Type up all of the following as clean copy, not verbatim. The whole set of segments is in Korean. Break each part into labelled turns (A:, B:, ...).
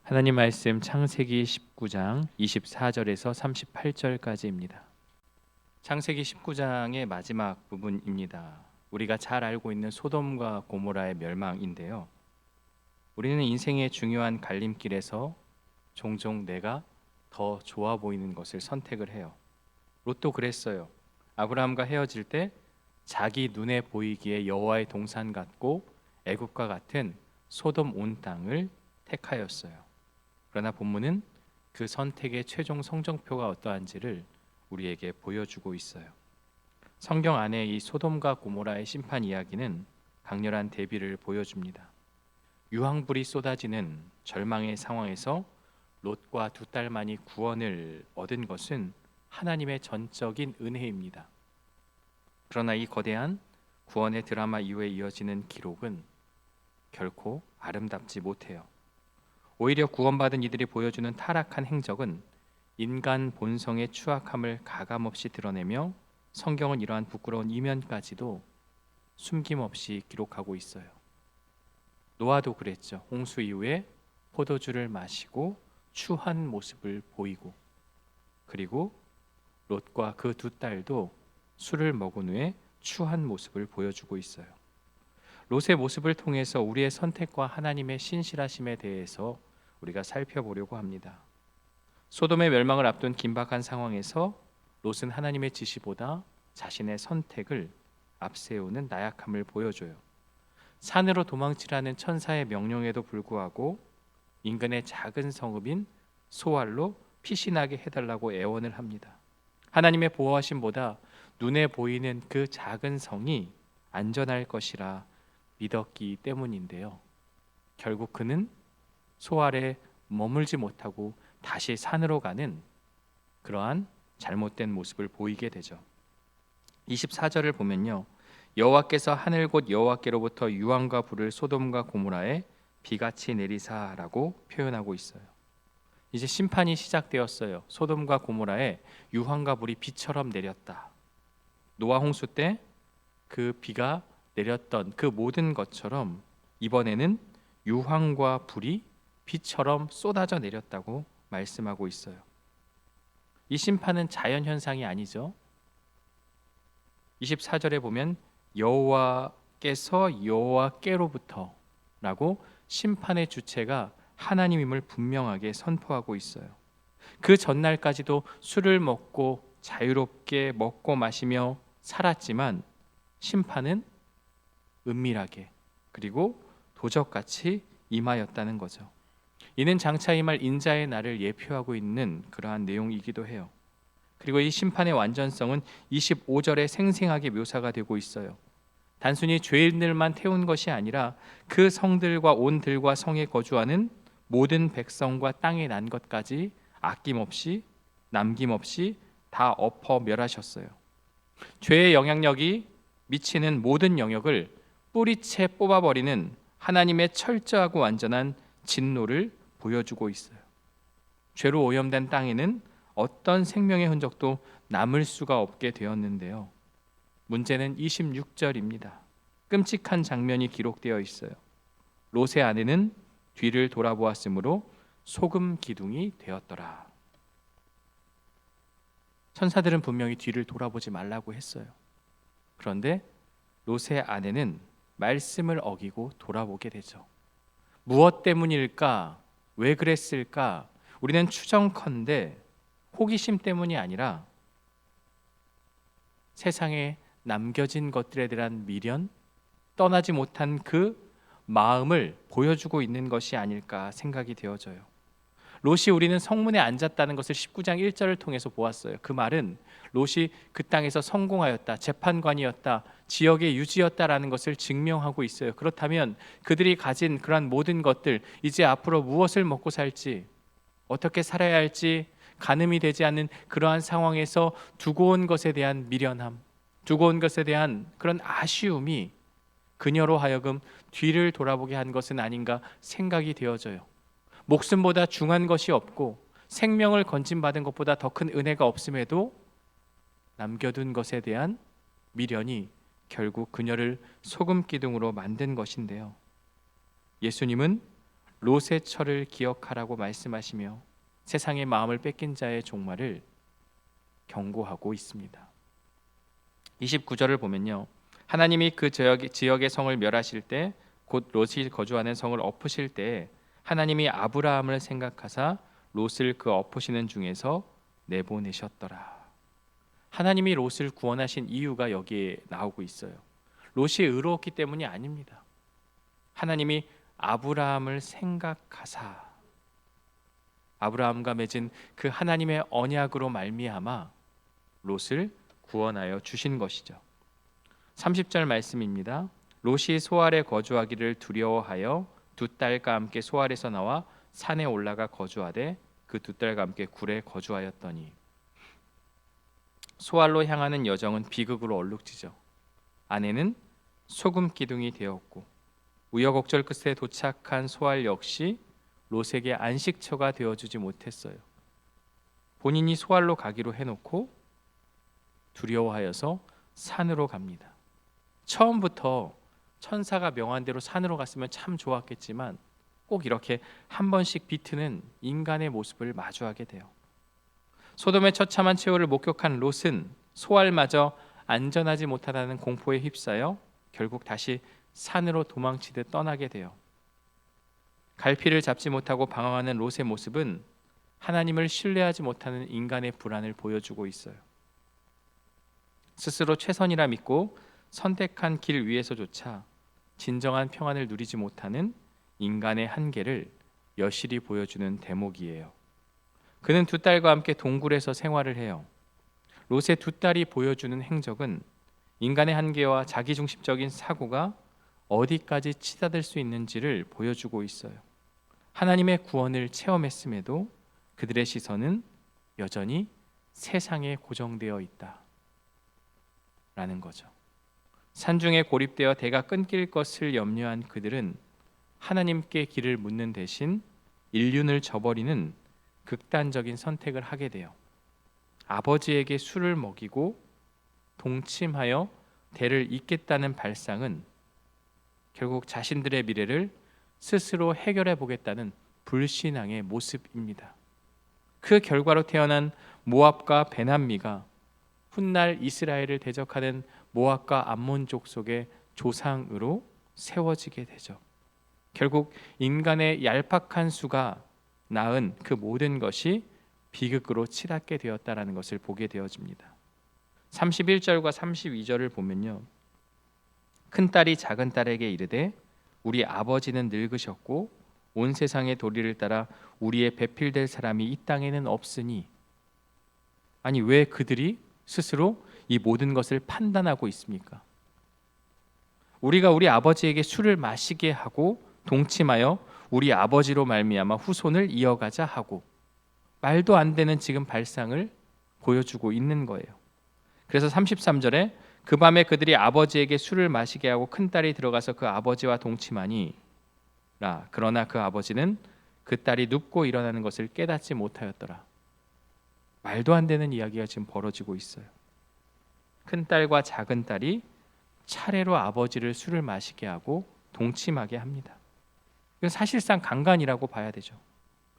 A: 하나님 말씀 창세기 19장 24절에서 38절까지입니다. 창세기 19장의 마지막 부분입니다. 우리가 잘 알고 있는 소돔과 고모라의 멸망인데요. 우리는 인생의 중요한 갈림길에서 종종 내가 더 좋아 보이는 것을 선택을 해요. 롯도 그랬어요. 아브라함과 헤어질 때 자기 눈에 보이기에 여호와의 동산 같고 애굽과 같은 소돔 온 땅을 택하였어요. 그러나 본문은 그 선택의 최종 성적표가 어떠한지를 우리에게 보여주고 있어요. 성경 안에 이 소돔과 고모라의 심판 이야기는 강렬한 대비를 보여줍니다. 유황불이 쏟아지는 절망의 상황에서 롯과 두 딸만이 구원을 얻은 것은 하나님의 전적인 은혜입니다. 그러나 이 거대한 구원의 드라마 이후에 이어지는 기록은 결코 아름답지 못해요. 오히려 구원받은 이들이 보여주는 타락한 행적은 인간 본성의 추악함을 가감없이 드러내며 성경은 이러한 부끄러운 이면까지도 숨김없이 기록하고 있어요. 노아도 그랬죠. 홍수 이후에 포도주를 마시고 추한 모습을 보이고, 그리고 롯과 그 두 딸도 술을 먹은 후에 추한 모습을 보여주고 있어요. 롯의 모습을 통해서 우리의 선택과 하나님의 신실하심에 대해서 우리가 살펴보려고 합니다. 소돔의 멸망을 앞둔 긴박한 상황에서 롯은 하나님의 지시보다 자신의 선택을 앞세우는 나약함을 보여줘요. 산으로 도망치라는 천사의 명령에도 불구하고 인근의 작은 성읍인 소알로 피신하게 해달라고 애원을 합니다. 하나님의 보호하심보다 눈에 보이는 그 작은 성이 안전할 것이라 믿었기 때문인데요. 결국 그는 소알에 머물지 못하고 다시 산으로 가는 그러한 잘못된 모습을 보이게 되죠. 24절을 보면요, 여호와께서 하늘 곧 여호와께로부터 유황과 불을 소돔과 고모라에 비같이 내리사라고 표현하고 있어요. 이제 심판이 시작되었어요. 소돔과 고모라에 유황과 불이 비처럼 내렸다. 노아 홍수 때 그 비가 내렸던 그 모든 것처럼 이번에는 유황과 불이 비처럼 쏟아져 내렸다고 말씀하고 있어요. 이 심판은 자연현상이 아니죠. 24절에 보면 여호와께서 여호와께로부터 라고 심판의 주체가 하나님임을 분명하게 선포하고 있어요. 그 전날까지도 술을 먹고 자유롭게 먹고 마시며 살았지만 심판은 은밀하게 그리고 도적같이 임하였다는 거죠. 이는 장차 임할 인자의 날을 예표하고 있는 그러한 내용이기도 해요. 그리고 이 심판의 완전성은 25절에 생생하게 묘사가 되고 있어요. 단순히 죄인들만 태운 것이 아니라 그 성들과 온 들과 성에 거주하는 모든 백성과 땅에 난 것까지 아낌없이 남김없이 다 엎어 멸하셨어요. 죄의 영향력이 미치는 모든 영역을 뿌리채 뽑아버리는 하나님의 철저하고 완전한 진노를 보여주고 있어요. 죄로 오염된 땅에는 어떤 생명의 흔적도 남을 수가 없게 되었는데요. 문제는 26절입니다. 끔찍한 장면이 기록되어 있어요. 롯의 아내는 뒤를 돌아보았으므로 소금 기둥이 되었더라. 천사들은 분명히 뒤를 돌아보지 말라고 했어요. 그런데 롯의 아내는 말씀을 어기고 돌아보게 되죠. 무엇 때문일까? 왜 그랬을까? 우리는 추정컨대 호기심 때문이 아니라 세상에 남겨진 것들에 대한 미련, 떠나지 못한 그 마음을 보여주고 있는 것이 아닐까 생각이 되어져요. 롯이 우리는 성문에 앉았다는 것을 19장 1절을 통해서 보았어요. 그 말은 롯이 그 땅에서 성공하였다, 재판관이었다, 지역의 유지였다라는 것을 증명하고 있어요. 그렇다면 그들이 가진 그러한 모든 것들, 이제 앞으로 무엇을 먹고 살지, 어떻게 살아야 할지 가늠이 되지 않는 그러한 상황에서 두고 온 것에 대한 미련함, 두고 온 것에 대한 그런 아쉬움이 그녀로 하여금 뒤를 돌아보게 한 것은 아닌가 생각이 되어져요. 목숨보다 중한 것이 없고 생명을 건진받은 것보다 더 큰 은혜가 없음에도 남겨둔 것에 대한 미련이 결국 그녀를 소금 기둥으로 만든 것인데요. 예수님은 롯의 철을 기억하라고 말씀하시며 세상의 마음을 뺏긴 자의 종말을 경고하고 있습니다. 29절을 보면요, 하나님이 그 지역의 성을 멸하실 때, 곧 롯이 거주하는 성을 엎으실 때 하나님이 아브라함을 생각하사 롯을 그 엎으시는 중에서 내보내셨더라. 하나님이 롯을 구원하신 이유가 여기에 나오고 있어요. 롯이 의로웠기 때문이 아닙니다. 하나님이 아브라함을 생각하사 아브라함과 맺은 그 하나님의 언약으로 말미암아 롯을 구원하여 주신 것이죠. 30절 말씀입니다. 롯이 소알에 거주하기를 두려워하여 두 딸과 함께 소알에서 나와 산에 올라가 거주하되 그 두 딸과 함께 굴에 거주하였더니, 소알로 향하는 여정은 비극으로 얼룩지죠. 아내는 소금 기둥이 되었고 우여곡절 끝에 도착한 소알 역시 롯에게 안식처가 되어주지 못했어요. 본인이 소알로 가기로 해놓고 두려워하여서 산으로 갑니다. 처음부터 천사가 명한 대로 산으로 갔으면 참 좋았겠지만 꼭 이렇게 한 번씩 비트는 인간의 모습을 마주하게 돼요. 소돔의 처참한 최후를 목격한 롯은 소알마저 안전하지 못하다는 공포에 휩싸여 결국 다시 산으로 도망치듯 떠나게 돼요. 갈피를 잡지 못하고 방황하는 롯의 모습은 하나님을 신뢰하지 못하는 인간의 불안을 보여주고 있어요. 스스로 최선이라 믿고 선택한 길 위에서조차 진정한 평안을 누리지 못하는 인간의 한계를 여실히 보여주는 대목이에요. 그는 두 딸과 함께 동굴에서 생활을 해요. 롯의 두 딸이 보여주는 행적은 인간의 한계와 자기중심적인 사고가 어디까지 치닫을 수 있는지를 보여주고 있어요. 하나님의 구원을 체험했음에도 그들의 시선은 여전히 세상에 고정되어 있다라는 거죠. 산중에 고립되어 대가 끊길 것을 염려한 그들은 하나님께 길을 묻는 대신 인륜을 저버리는 극단적인 선택을 하게 돼요. 아버지에게 술을 먹이고 동침하여 대를 잇겠다는 발상은 결국 자신들의 미래를 스스로 해결해 보겠다는 불신앙의 모습입니다. 그 결과로 태어난 모압과 베남미가 훗날 이스라엘을 대적하는 모압과 암몬족 속의 조상으로 세워지게 되죠. 결국 인간의 얄팍한 수가 낳은 그 모든 것이 비극으로 치닫게 되었다라는 것을 보게 되어집니다. 31절과 32절을 보면요, 큰딸이 작은딸에게 이르되 우리 아버지는 늙으셨고 온 세상의 도리를 따라 우리의 배필될 사람이 이 땅에는 없으니. 아니, 왜 그들이 스스로 이 모든 것을 판단하고 있습니까? 우리가 우리 아버지에게 술을 마시게 하고 동침하여 우리 아버지로 말미암아 후손을 이어가자 하고, 말도 안 되는 지금 발상을 보여주고 있는 거예요. 그래서 33절에 그 밤에 그들이 아버지에게 술을 마시게 하고 큰딸이 들어가서 그 아버지와 동침하니 그러나 그 아버지는 그 딸이 눕고 일어나는 것을 깨닫지 못하였더라. 말도 안 되는 이야기가 지금 벌어지고 있어요. 큰딸과 작은딸이 차례로 아버지를 술을 마시게 하고 동침하게 합니다. 이건 사실상 강간이라고 봐야 되죠.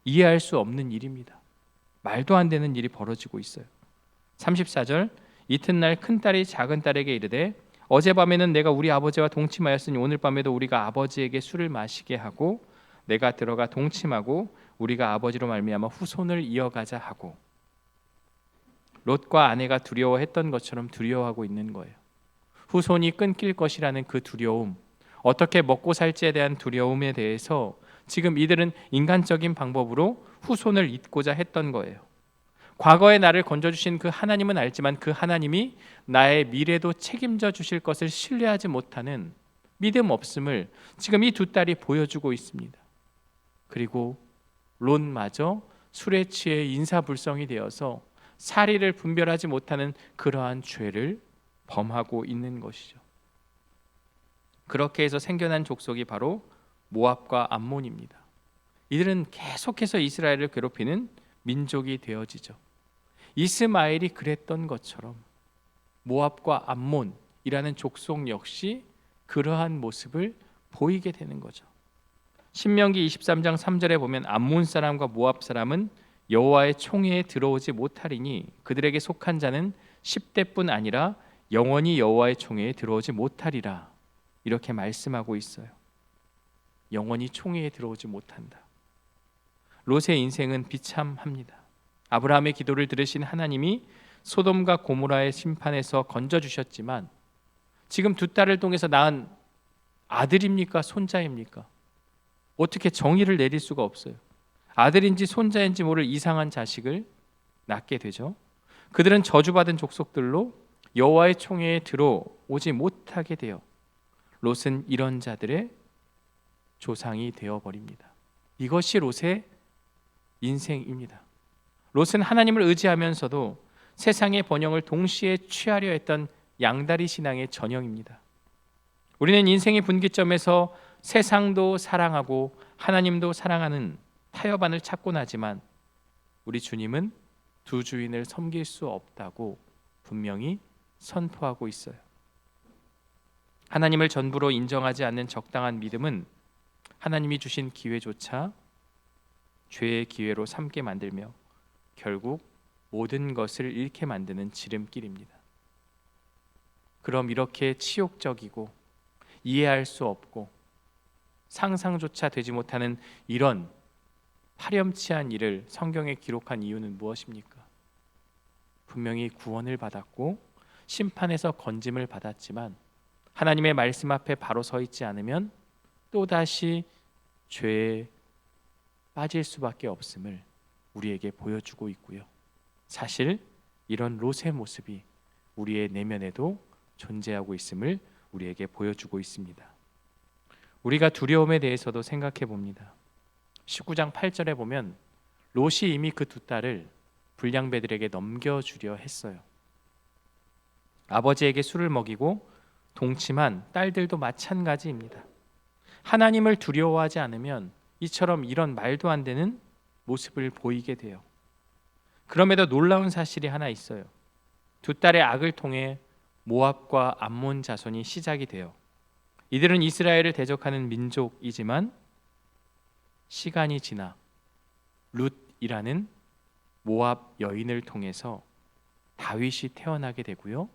A: 이해할 수 없는 일입니다. 말도 안 되는 일이 벌어지고 있어요. 34절, 이튿날 큰딸이 작은딸에게 이르되 어젯밤에는 내가 우리 아버지와 동침하였으니 오늘 밤에도 우리가 아버지에게 술을 마시게 하고 내가 들어가 동침하고 우리가 아버지로 말미암아 후손을 이어가자 하고, 롯과 아내가 두려워했던 것처럼 두려워하고 있는 거예요. 후손이 끊길 것이라는 그 두려움, 어떻게 먹고 살지에 대한 두려움에 대해서 지금 이들은 인간적인 방법으로 후손을 잇고자 했던 거예요. 과거에 나를 건져주신 그 하나님은 알지만 그 하나님이 나의 미래도 책임져 주실 것을 신뢰하지 못하는 믿음 없음을 지금 이 두 딸이 보여주고 있습니다. 그리고 롯마저 술에 취해 인사불성이 되어서 사리를 분별하지 못하는 그러한 죄를 범하고 있는 것이죠. 그렇게 해서 생겨난 족속이 바로 모압과 암몬입니다. 이들은 계속해서 이스라엘을 괴롭히는 민족이 되어지죠. 이스마엘이 그랬던 것처럼 모압과 암몬이라는 족속 역시 그러한 모습을 보이게 되는 거죠. 신명기 23장 3절에 보면 암몬 사람과 모압 사람은 여호와의 총회에 들어오지 못하리니 그들에게 속한 자는 10대뿐 아니라 영원히 여호와의 총회에 들어오지 못하리라. 이렇게 말씀하고 있어요. 영원히 총회에 들어오지 못한다. 롯의 인생은 비참합니다. 아브라함의 기도를 들으신 하나님이 소돔과 고모라의 심판에서 건져주셨지만 지금 두 딸을 통해서 낳은 아들입니까? 손자입니까? 어떻게 정의를 내릴 수가 없어요. 아들인지 손자인지 모를 이상한 자식을 낳게 되죠. 그들은 저주받은 족속들로 여호와의 총회에 들어오지 못하게 되어 롯은 이런 자들의 조상이 되어버립니다. 이것이 롯의 인생입니다. 롯은 하나님을 의지하면서도 세상의 번영을 동시에 취하려 했던 양다리 신앙의 전형입니다. 우리는 인생의 분기점에서 세상도 사랑하고 하나님도 사랑하는 타협안을 찾곤 하지만 우리 주님은 두 주인을 섬길 수 없다고 분명히 선포하고 있어요. 하나님을 전부로 인정하지 않는 적당한 믿음은 하나님이 주신 기회조차 죄의 기회로 삼게 만들며 결국 모든 것을 잃게 만드는 지름길입니다. 그럼 이렇게 치욕적이고 이해할 수 없고 상상조차 되지 못하는 이런 파렴치한 일을 성경에 기록한 이유는 무엇입니까? 분명히 구원을 받았고 심판에서 건짐을 받았지만 하나님의 말씀 앞에 바로 서 있지 않으면 또다시 죄에 빠질 수밖에 없음을 우리에게 보여주고 있고요. 사실 이런 롯의 모습이 우리의 내면에도 존재하고 있음을 우리에게 보여주고 있습니다. 우리가 두려움에 대해서도 생각해 봅니다. 19장 8절에 보면 롯이 이미 그 두 딸을 불량배들에게 넘겨주려 했어요. 아버지에게 술을 먹이고 동침한 딸들도 마찬가지입니다. 하나님을 두려워하지 않으면 이처럼 이런 말도 안 되는 모습을 보이게 돼요. 그럼에도 놀라운 사실이 하나 있어요. 두 딸의 악을 통해 모압과 암몬 자손이 시작이 돼요. 이들은 이스라엘을 대적하는 민족이지만 시간이 지나 룻이라는 모압 여인을 통해서 다윗이 태어나게 되고요.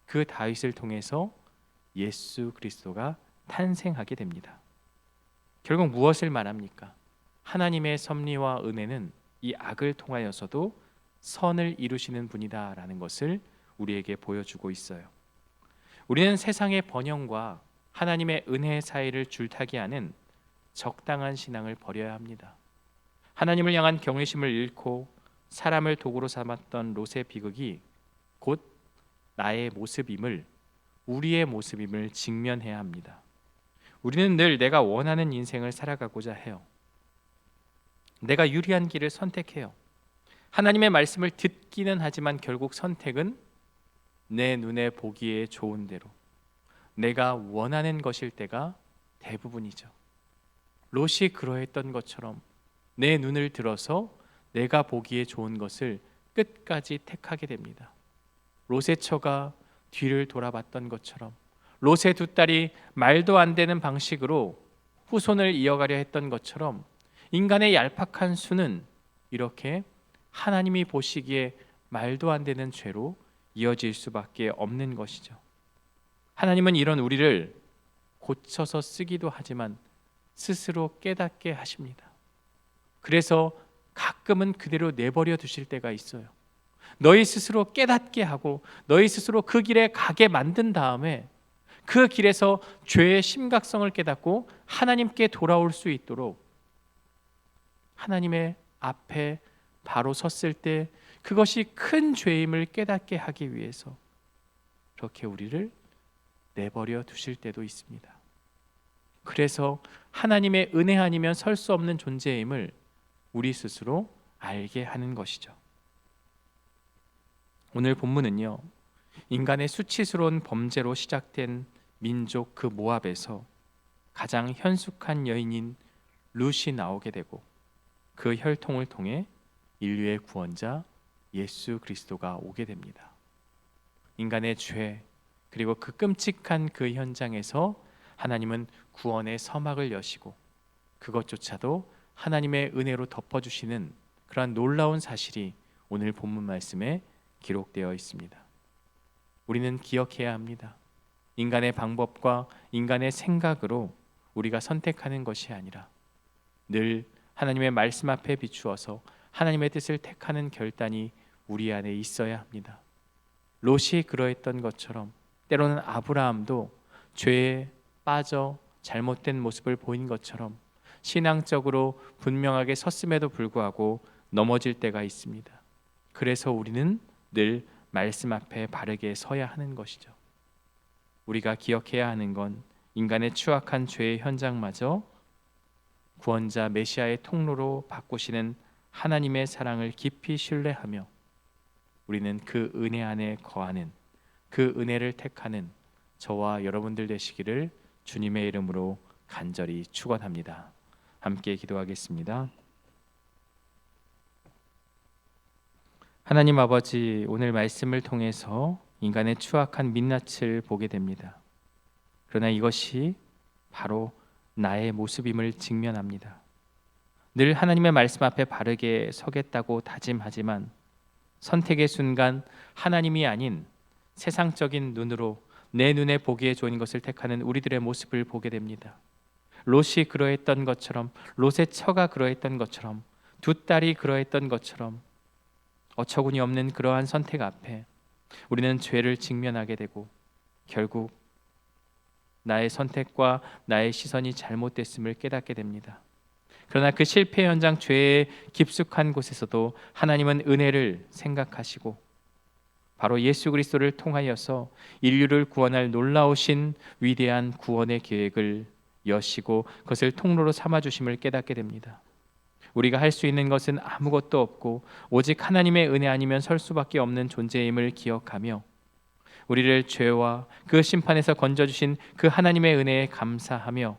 A: 그 다윗을 통해서 예수 그리스도가 탄생하게 됩니다. 결국 무엇을 말합니까? 하나님의 섭리와 은혜는 이 악을 통하여서도 선을 이루시는 분이다라는 것을 우리에게 보여주고 있어요. 우리는 세상의 번영과 하나님의 은혜 사이를 줄타기하는 적당한 신앙을 버려야 합니다. 하나님을 향한 경외심을 잃고 사람을 도구로 삼았던 롯의 비극이 곧 나의 모습임을, 우리의 모습임을 직면해야 합니다. 우리는 늘 내가 원하는 인생을 살아가고자 해요. 내가 유리한 길을 선택해요. 하나님의 말씀을 듣기는 하지만 결국 선택은 내 눈에 보기에 좋은 대로 내가 원하는 것일 때가 대부분이죠. 롯이 그러했던 것처럼 내 눈을 들어서 내가 보기에 좋은 것을 끝까지 택하게 됩니다. 롯의 처가 뒤를 돌아봤던 것처럼 롯의 두 딸이 말도 안 되는 방식으로 후손을 이어가려 했던 것처럼 인간의 얄팍한 수는 이렇게 하나님이 보시기에 말도 안 되는 죄로 이어질 수밖에 없는 것이죠. 하나님은 이런 우리를 고쳐서 쓰기도 하지만 스스로 깨닫게 하십니다. 그래서 가끔은 그대로 내버려 두실 때가 있어요. 너희 스스로 깨닫게 하고 너희 스스로 그 길에 가게 만든 다음에 그 길에서 죄의 심각성을 깨닫고 하나님께 돌아올 수 있도록 하나님의 앞에 바로 섰을 때 그것이 큰 죄임을 깨닫게 하기 위해서 그렇게 우리를 내버려 두실 때도 있습니다. 그래서 하나님의 은혜 아니면 설 수 없는 존재임을 우리 스스로 알게 하는 것이죠. 오늘 본문은요, 인간의 수치스러운 범죄로 시작된 민족 그 모압에서 가장 현숙한 여인인 룻이 나오게 되고 그 혈통을 통해 인류의 구원자 예수 그리스도가 오게 됩니다. 인간의 죄 그리고 그 끔찍한 그 현장에서 하나님은 구원의 서막을 여시고 그것조차도 하나님의 은혜로 덮어주시는 그러한 놀라운 사실이 오늘 본문 말씀에 기록되어 있습니다. 우리는 기억해야 합니다. 인간의 방법과 인간의 생각으로 우리가 선택하는 것이 아니라 늘 하나님의 말씀 앞에 비추어서 하나님의 뜻을 택하는 결단이 우리 안에 있어야 합니다. 롯이 그러했던 것처럼 때로는 아브라함도 죄에 빠져 잘못된 모습을 보인 것처럼 신앙적으로 분명하게 섰음에도 불구하고 넘어질 때가 있습니다. 그래서 우리는 늘 말씀 앞에 바르게 서야 하는 것이죠. 우리가 기억해야 하는 건 인간의 추악한 죄의 현장마저 구원자 메시아의 통로로 바꾸시는 하나님의 사랑을 깊이 신뢰하며 우리는 그 은혜 안에 거하는, 그 은혜를 택하는 저와 여러분들 되시기를 주님의 이름으로 간절히 축원합니다. 함께 기도하겠습니다. 하나님 아버지, 오늘 말씀을 통해서 인간의 추악한 민낯을 보게 됩니다. 그러나 이것이 바로 나의 모습임을 직면합니다. 늘 하나님의 말씀 앞에 바르게 서겠다고 다짐하지만 선택의 순간 하나님이 아닌 세상적인 눈으로 내 눈에 보기에 좋은 것을 택하는 우리들의 모습을 보게 됩니다. 롯이 그러했던 것처럼, 롯의 처가 그러했던 것처럼, 두 딸이 그러했던 것처럼 어처구니 없는 그러한 선택 앞에 우리는 죄를 직면하게 되고 결국 나의 선택과 나의 시선이 잘못됐음을 깨닫게 됩니다. 그러나 그 실패 현장, 죄의 깊숙한 곳에서도 하나님은 은혜를 생각하시고 바로 예수 그리스도를 통하여서 인류를 구원할 놀라우신 위대한 구원의 계획을 여시고 그것을 통로로 삼아주심을 깨닫게 됩니다. 우리가 할 수 있는 것은 아무것도 없고 오직 하나님의 은혜 아니면 설 수밖에 없는 존재임을 기억하며 우리를 죄와 그 심판에서 건져주신 그 하나님의 은혜에 감사하며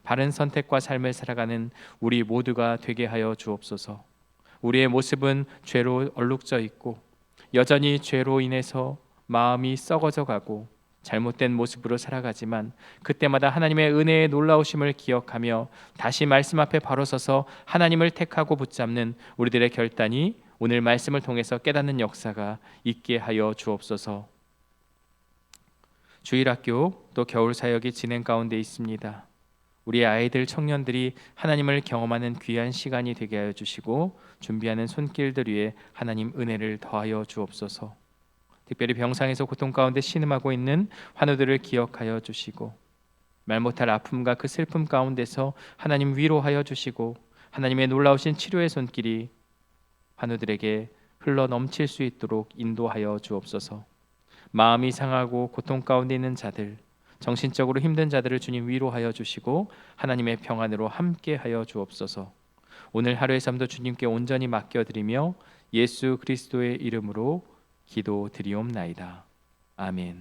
A: 바른 선택과 삶을 살아가는 우리 모두가 되게 하여 주옵소서. 우리의 모습은 죄로 얼룩져 있고 여전히 죄로 인해서 마음이 썩어져 가고 잘못된 모습으로 살아가지만 그때마다 하나님의 은혜의 놀라우심을 기억하며 다시 말씀 앞에 바로 서서 하나님을 택하고 붙잡는 우리들의 결단이 오늘 말씀을 통해서 깨닫는 역사가 있게 하여 주옵소서. 주일학교 또 겨울 사역이 진행 가운데 있습니다. 우리 아이들, 청년들이 하나님을 경험하는 귀한 시간이 되게 하여 주시고 준비하는 손길들 위에 하나님 은혜를 더하여 주옵소서. 특별히 병상에서 고통 가운데 신음하고 있는 환우들을 기억하여 주시고 말 못할 아픔과 그 슬픔 가운데서 하나님 위로하여 주시고 하나님의 놀라우신 치료의 손길이 환우들에게 흘러 넘칠 수 있도록 인도하여 주옵소서. 마음이 상하고 고통 가운데 있는 자들, 정신적으로 힘든 자들을 주님 위로하여 주시고 하나님의 평안으로 함께하여 주옵소서. 오늘 하루의 삶도 주님께 온전히 맡겨드리며 예수 그리스도의 이름으로 기도드리옵나이다. 아멘.